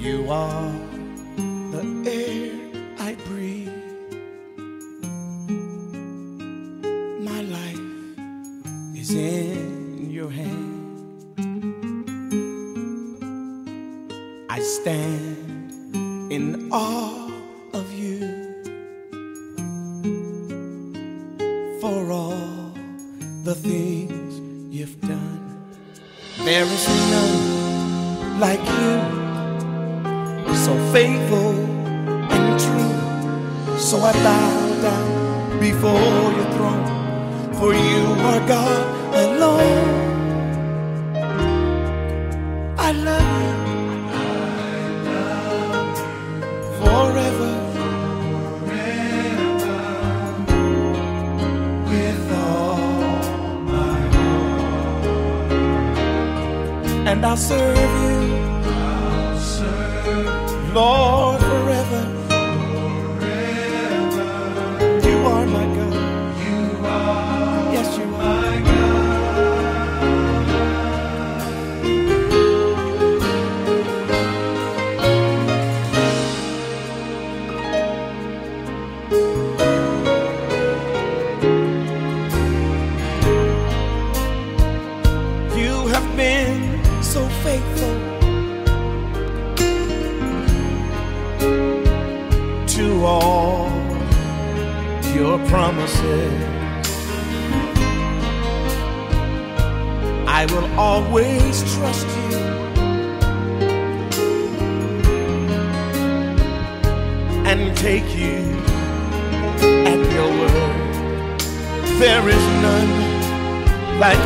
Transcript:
You are the air I breathe. My life is in your hand. I stand in awe of you for all the things you've done. There is none like you, so faithful and true. So I bow down before your throne, for you are God alone. I love you forever, with all my heart, and I'll serve you, Lord, forever. You are my God. Yes, you are. You have been so faithful to all your promises. I will always trust you, and take you at your word. There is none like